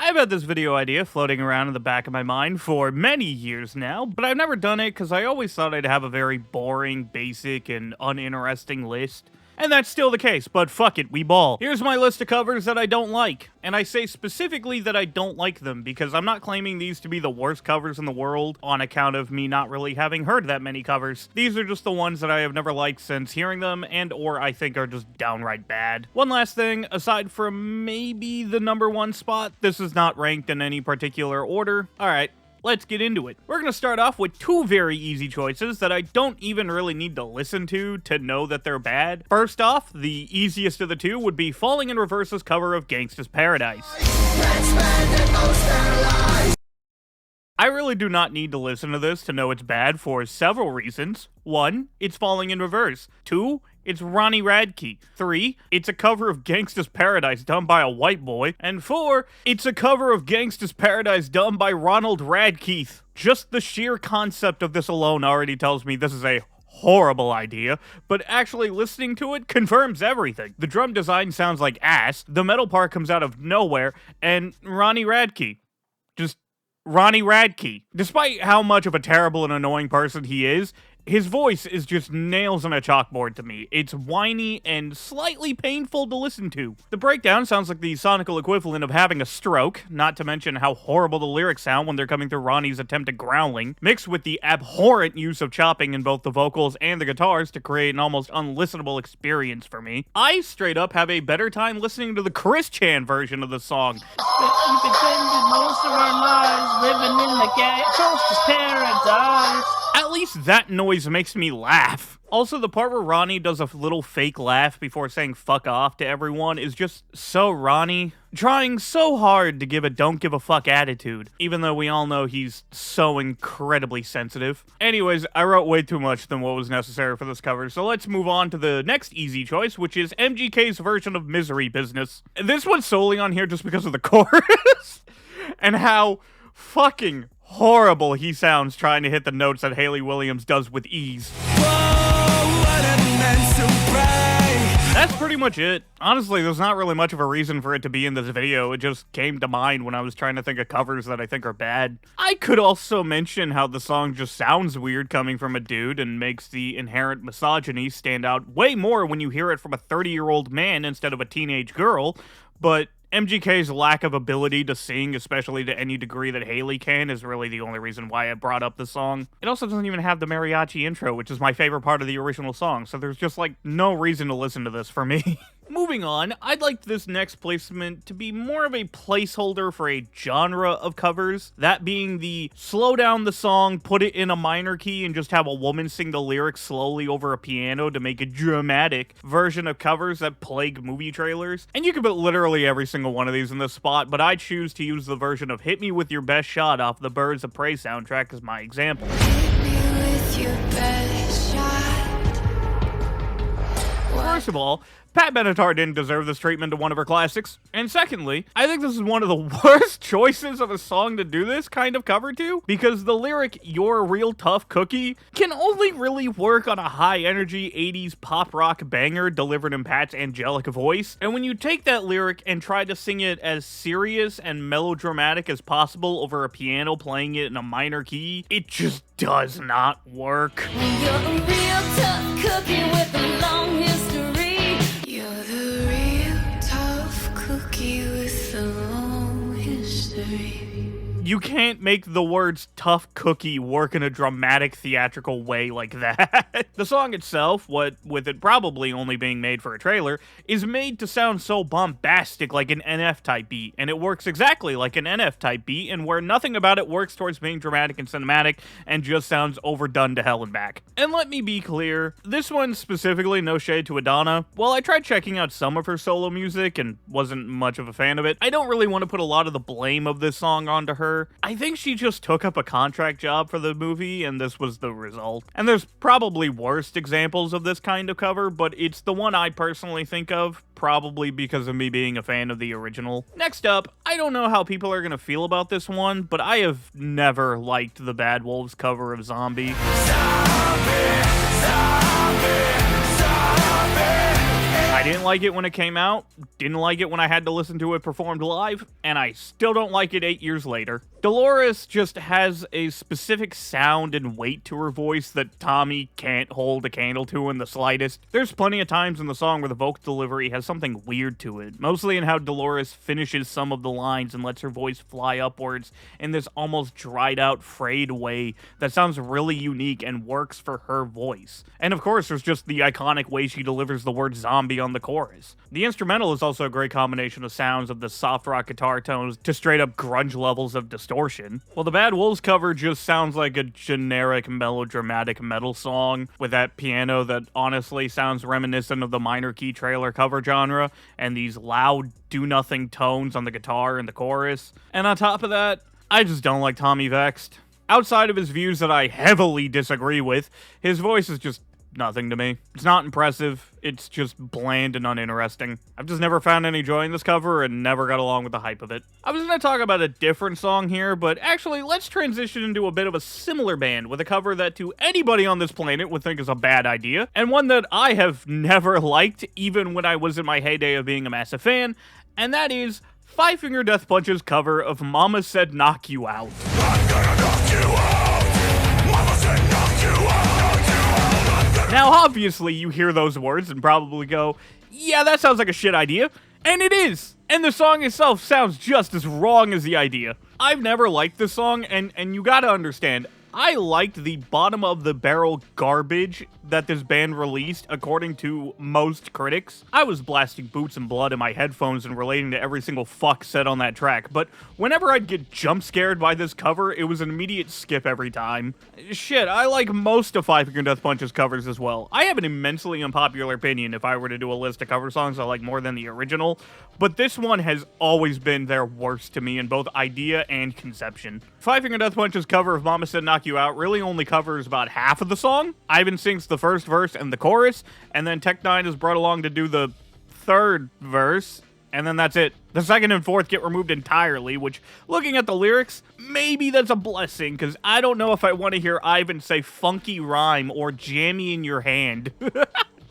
I've had this video idea floating around in the back of my mind for many years now, but I've never done it because I always thought I'd have a very boring, basic, and uninteresting list. And that's still the case, but fuck it, we ball. Here's my list of covers that I don't like. And I say specifically that I don't like them because I'm not claiming these to be the worst covers in the world on account of me not really having heard that many covers. These are just the ones that I have never liked since hearing them and or I think are just downright bad. One last thing, aside from maybe the #1 spot, this is not ranked in any particular order. Alright. Let's get into it. We're going to start off with two very easy choices that I don't even really need to listen to know that they're bad. First off, the easiest of the two would be Falling in Reverse's cover of Gangsta's Paradise. I really do not need to listen to this to know it's bad for several reasons. 1, it's Falling in Reverse. 2, it's Ronnie Radke. 3, it's a cover of Gangsta's Paradise done by a white boy. And 4, it's a cover of Gangsta's Paradise done by Ronald Radkeith. Just the sheer concept of this alone already tells me this is a horrible idea, but actually listening to it confirms everything. The drum design sounds like ass, the metal part comes out of nowhere, and Ronnie Radke. Just Ronnie Radke. Despite how much of a terrible and annoying person he is, his voice is just nails on a chalkboard to me. It's whiny and slightly painful to listen to. The breakdown sounds like the sonical equivalent of having a stroke, not to mention how horrible the lyrics sound when they're coming through Ronnie's attempt at growling, mixed with the abhorrent use of chopping in both the vocals and the guitars to create an almost unlistenable experience for me. I straight up have a better time listening to the Chris Chan version of the song. We pretended most of our lives living in the gangsta's paradise. At least that noise makes me laugh. Also, the part where Ronnie does a little fake laugh before saying fuck off to everyone is just so Ronnie. Trying so hard to give a don't give a fuck attitude, even though we all know he's so incredibly sensitive. Anyways, I wrote way too much than what was necessary for this cover, so let's move on to the next easy choice, which is MGK's version of Misery Business. This one's solely on here just because of the chorus, and how fucking horrible he sounds trying to hit the notes that Hayley Williams does with ease. That's pretty much it. Honestly, there's not really much of a reason for it to be in this video. It just came to mind when I was trying to think of covers that I think are bad. I could also mention how the song just sounds weird coming from a dude and makes the inherent misogyny stand out way more when you hear it from a 30-year-old man instead of a teenage girl, but MGK's lack of ability to sing, especially to any degree that Hayley can, is really the only reason why I brought up the song. It also doesn't even have the mariachi intro, which is my favorite part of the original song, so there's just, like, no reason to listen to this for me. Moving on, I'd like this next placement to be more of a placeholder for a genre of covers, that being the slow down the song, put it in a minor key, and just have a woman sing the lyrics slowly over a piano to make a dramatic version of covers that plague movie trailers. And you can put literally every single one of these in this spot, but I choose to use the version of Hit Me With Your Best Shot off the Birds of Prey soundtrack as my example. Hit me with your best shot. First of all, Pat Benatar didn't deserve this treatment to one of her classics. And secondly, I think this is one of the worst choices of a song to do this kind of cover to, because the lyric, "You're a real tough cookie," can only really work on a high-energy 80s pop rock banger delivered in Pat's angelic voice. And when you take that lyric and try to sing it as serious and melodramatic as possible over a piano playing it in a minor key, it just does not work. You're a real tough cookie with a long history. You're the real tough cookie with a long history. You can't make the words tough cookie work in a dramatic theatrical way like that. The song itself, what with it probably only being made for a trailer, is made to sound so bombastic like an NF type beat, and it works exactly like an NF type beat, and where nothing about it works towards being dramatic and cinematic and just sounds overdone to hell and back. And let me be clear, this one specifically, no shade to Adana, while I tried checking out some of her solo music and wasn't much of a fan of it, I don't really want to put a lot of the blame of this song onto her. I think she just took up a contract job for the movie, and this was the result. And there's probably worse examples of this kind of cover, but it's the one I personally think of, probably because of me being a fan of the original. Next up, I don't know how people are gonna feel about this one, but I have never liked the Bad Wolves cover of Zombie. didn't like it when it came out, didn't like it when I had to listen to it performed live, and I still don't like it 8 years later. Dolores just has a specific sound and weight to her voice that Tommy can't hold a candle to in the slightest. There's plenty of times in the song where the vocal delivery has something weird to it, mostly in how Dolores finishes some of the lines and lets her voice fly upwards in this almost dried out, frayed way that sounds really unique and works for her voice. And of course, there's just the iconic way she delivers the word zombie on the chorus. The instrumental is also a great combination of sounds of the soft rock guitar tones to straight up grunge levels of distortion. While the Bad Wolves cover just sounds like a generic melodramatic metal song with that piano that honestly sounds reminiscent of the minor key trailer cover genre and these loud do-nothing tones on the guitar in the chorus. And on top of that, I just don't like Tommy Vext. Outside of his views that I heavily disagree with, his voice is just nothing to me. It's not impressive, it's just bland and uninteresting. I've just never found any joy in this cover and never got along with the hype of it. I was gonna talk about a different song here, but actually let's transition into a bit of a similar band with a cover that to anybody on this planet would think is a bad idea, and one that I have never liked even when I was in my heyday of being a massive fan, and that is Five Finger Death Punch's cover of Mama Said Knock You Out. I'm gonna knock you out. Mama said knock you out. Now, obviously, you hear those words and probably go, yeah, that sounds like a shit idea. And it is. And the song itself sounds just as wrong as the idea. I've never liked this song, and you gotta understand, I liked the bottom of the barrel garbage that this band released, according to most critics. I was blasting Boots and Blood in my headphones and relating to every single fuck said on that track, but whenever I'd get jump scared by this cover, it was an immediate skip every time. Shit, I like most of Five Finger Death Punch's covers as well. I have an immensely unpopular opinion if I were to do a list of cover songs I like more than the original, but this one has always been their worst to me in both idea and conception. Five Finger Death Punch's cover of Mama Said Knock You Out really only covers about half of the song. Ivan sings the first verse and the chorus, and then Tech Nine is brought along to do the third verse, and then that's it. The second and fourth get removed entirely, which, looking at the lyrics, maybe that's a blessing, because I don't know if I want to hear Ivan say funky rhyme or jammy in your hand.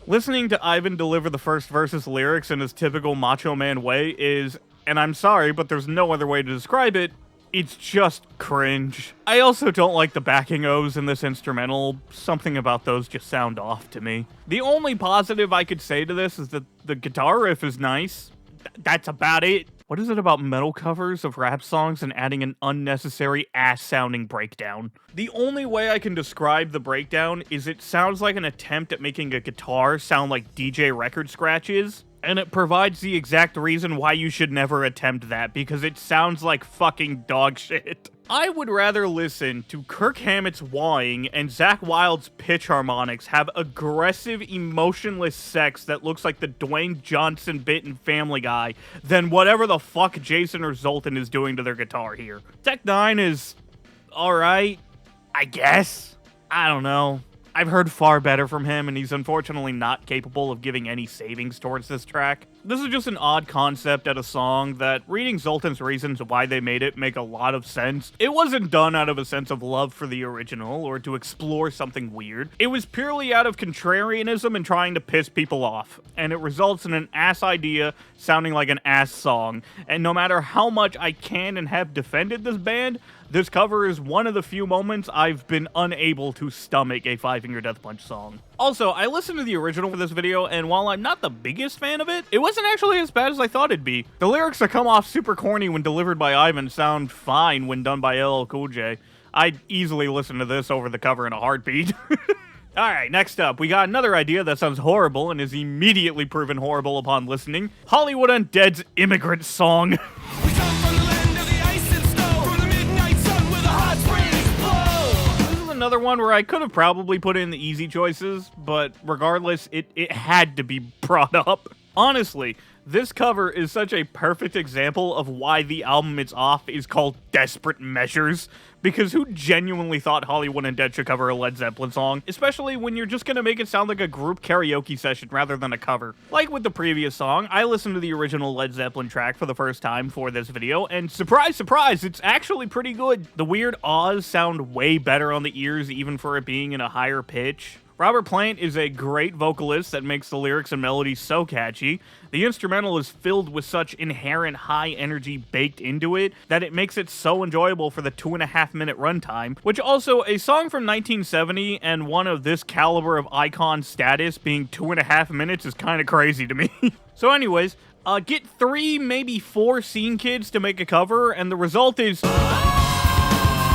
Listening to Ivan deliver the first verse's lyrics in his typical Macho Man way is, and I'm sorry, but there's no other way to describe it, it's just cringe. I also don't like the backing O's in this instrumental. Something about those just sound off to me. The only positive I could say to this is that the guitar riff is nice. That's about it. What is it about metal covers of rap songs and adding an unnecessary ass-sounding breakdown? The only way I can describe the breakdown is it sounds like an attempt at making a guitar sound like DJ record scratches. And it provides the exact reason why you should never attempt that, because it sounds like fucking dog shit. I would rather listen to Kirk Hammett's wahing and Zakk Wylde's pitch harmonics have aggressive, emotionless sex that looks like the Dwayne Johnson bit in Family Guy than whatever the fuck Jason or Zoltan is doing to their guitar here. Tech Nine is alright, I guess. I don't know. I've heard far better from him, and he's unfortunately not capable of giving any savings towards this track. This is just an odd concept at a song that, reading Zoltan's reasons why they made it, make a lot of sense. It wasn't done out of a sense of love for the original, or to explore something weird. It was purely out of contrarianism and trying to piss people off, and it results in an ass idea sounding like an ass song. And no matter how much I can and have defended this band, this cover is one of the few moments I've been unable to stomach a Five Finger Death Punch song. Also, I listened to the original for this video, and while I'm not the biggest fan of it, it wasn't actually as bad as I thought it'd be. The lyrics that come off super corny when delivered by Ivan sound fine when done by LL Cool J. I'd easily listen to this over the cover in a heartbeat. Alright, next up, we got another idea that sounds horrible and is immediately proven horrible upon listening. Hollywood Undead's Immigrant Song. We come from the land of the ice and snow, from the midnight sun where the hot springs blow. This is another one where I could have probably put in the easy choices, but regardless, it had to be brought up. Honestly, this cover is such a perfect example of why the album it's off is called Desperate Measures, because who genuinely thought Hollywood Undead should cover a Led Zeppelin song, especially when you're just gonna make it sound like a group karaoke session rather than a cover. Like with the previous song, I listened to the original Led Zeppelin track for the first time for this video, and surprise, surprise, it's actually pretty good. The weird ahs sound way better on the ears even for it being in a higher pitch. Robert Plant is a great vocalist that makes the lyrics and melodies so catchy. The instrumental is filled with such inherent high energy baked into it that it makes it so enjoyable for the 2.5-minute runtime, which also, a song from 1970 and one of this caliber of icon status being 2.5 minutes is kind of crazy to me. So anyways, get 3, maybe 4 scene kids to make a cover, and the result is...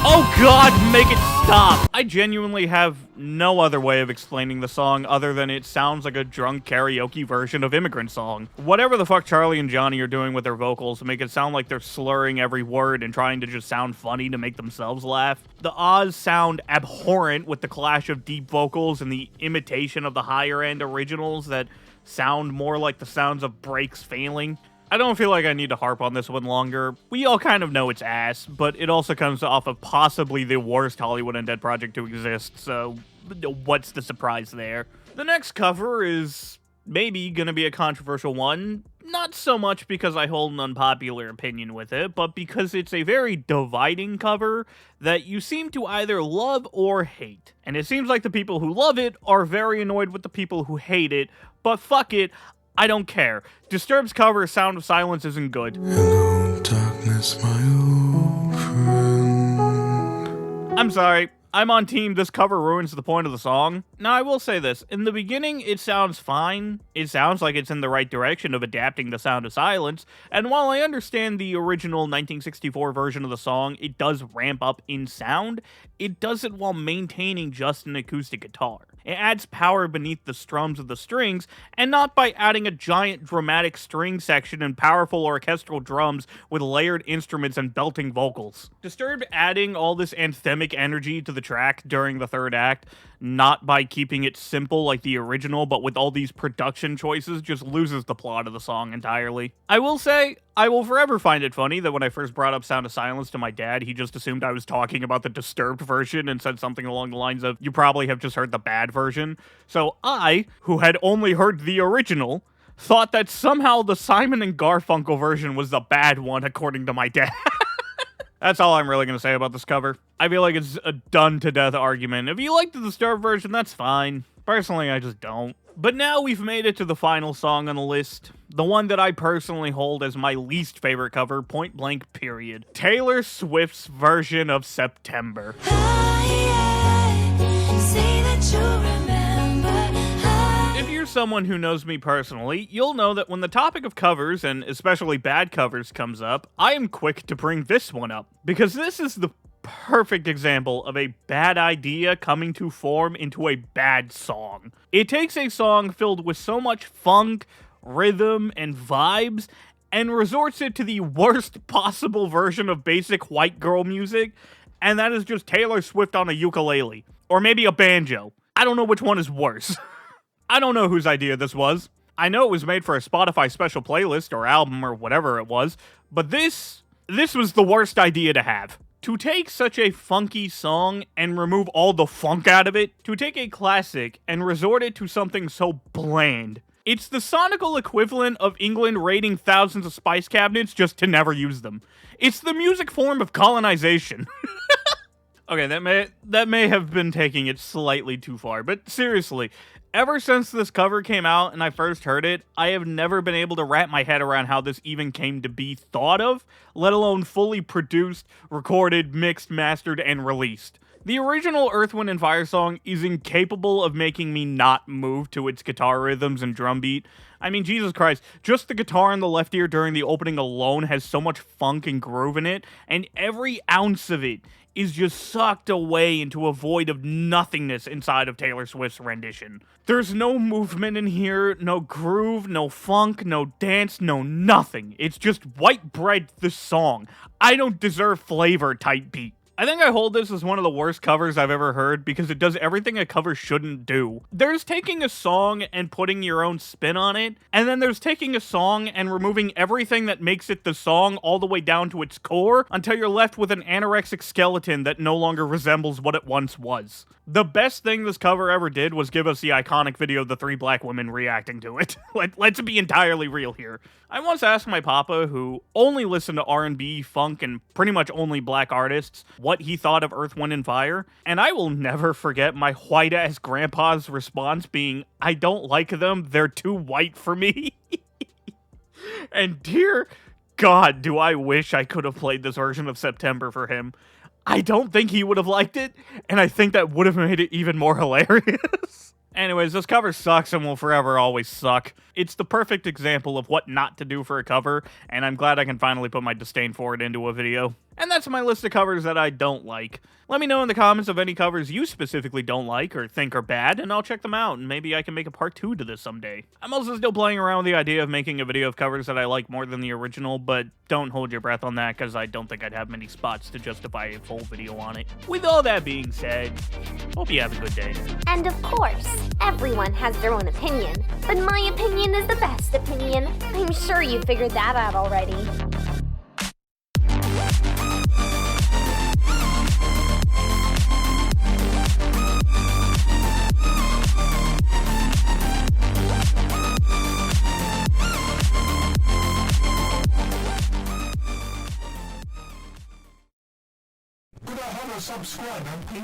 Oh god, make it stop! I genuinely have no other way of explaining the song other than it sounds like a drunk karaoke version of Immigrant Song. Whatever the fuck Charlie and Johnny are doing with their vocals make it sound like they're slurring every word and trying to just sound funny to make themselves laugh. The ahhs sound abhorrent with the clash of deep vocals and the imitation of the higher end originals that sound more like the sounds of breaks failing. I don't feel like I need to harp on this one longer. We all kind of know it's ass, but it also comes off of possibly the worst Hollywood Undead project to exist, so what's the surprise there? The next cover is maybe gonna be a controversial one, not so much because I hold an unpopular opinion with it, but because it's a very dividing cover that you seem to either love or hate. And it seems like the people who love it are very annoyed with the people who hate it, but fuck it, I don't care. Disturbed's cover, Sound of Silence, isn't good. Hello, darkness, my old friend. I'm sorry. I'm on team this cover ruins the point of the song. Now, I will say this. In the beginning, it sounds fine. It sounds like it's in the right direction of adapting the Sound of Silence. And while I understand the original 1964 version of the song, it does ramp up in sound, it does it while maintaining just an acoustic guitar. It adds power beneath the strums of the strings, and not by adding a giant dramatic string section and powerful orchestral drums with layered instruments and belting vocals. Disturbed adding all this anthemic energy to the track during the third act, not by keeping it simple like the original, but with all these production choices, just loses the plot of the song entirely. I will say, I will forever find it funny that when I first brought up Sound of Silence to my dad, he just assumed I was talking about the Disturbed version and said something along the lines of, "You probably have just heard the bad version." So I, who had only heard the original, thought that somehow the Simon and Garfunkel version was the bad one, according to my dad. That's all I'm really going to say about this cover. I feel like it's a done-to-death argument. If you like the Disturbed version, that's fine. Personally, I just don't. But now we've made it to the final song on the list. The one that I personally hold as my least favorite cover, point blank period. Taylor Swift's version of September. If you're someone who knows me personally, you'll know that when the topic of covers, and especially bad covers, comes up, I am quick to bring this one up. Because this is the perfect example of a bad idea coming to form into a bad song. It takes a song filled with so much funk, rhythm, and vibes, and resorts it to the worst possible version of basic white girl music, and that is just Taylor Swift on a ukulele. Or maybe a banjo. I don't know which one is worse. I don't know whose idea this was. I know it was made for a Spotify special playlist or album or whatever it was, but this was the worst idea to have. To take such a funky song and remove all the funk out of it, to take a classic and resort it to something so bland. It's the sonical equivalent of England raiding thousands of spice cabinets just to never use them. It's the music form of colonization. Okay, that may have been taking it slightly too far, but seriously, ever since this cover came out and I first heard it, I have never been able to wrap my head around how this even came to be thought of, let alone fully produced, recorded, mixed, mastered, and released. The original Earth, Wind & Fire song is incapable of making me not move to its guitar rhythms and drum beat. I mean, Jesus Christ, just the guitar in the left ear during the opening alone has so much funk and groove in it, and every ounce of it is just sucked away into a void of nothingness inside of Taylor Swift's rendition. There's no movement in here, no groove, no funk, no dance, no nothing. It's just white bread the song. I don't deserve flavor type beat. I think I hold this as one of the worst covers I've ever heard because it does everything a cover shouldn't do. There's taking a song and putting your own spin on it, and then there's taking a song and removing everything that makes it the song all the way down to its core until you're left with an anorexic skeleton that no longer resembles what it once was. The best thing this cover ever did was give us the iconic video of the 3 black women reacting to it. Let's be entirely real here. I once asked my papa, who only listened to R&B, funk, and pretty much only black artists, what what he thought of Earth, Wind, and Fire, and I will never forget my white-ass grandpa's response being, "I don't like them, they're too white for me." And dear God, do I wish I could have played this version of September for him. I don't think he would have liked it, and I think that would have made it even more hilarious. Anyways, this cover sucks and will forever always suck. It's the perfect example of what not to do for a cover, and I'm glad I can finally put my disdain for it into a video. And that's my list of covers that I don't like. Let me know in the comments of any covers you specifically don't like or think are bad, and I'll check them out, and maybe I can make a part 2 to this someday. I'm also still playing around with the idea of making a video of covers that I like more than the original, but don't hold your breath on that, because I don't think I'd have many spots to justify a full video on it. With all that being said, hope you have a good day. And of course, everyone has their own opinion, but my opinion is the best opinion. I'm sure you figured that out already. Could I have a subscriber, please?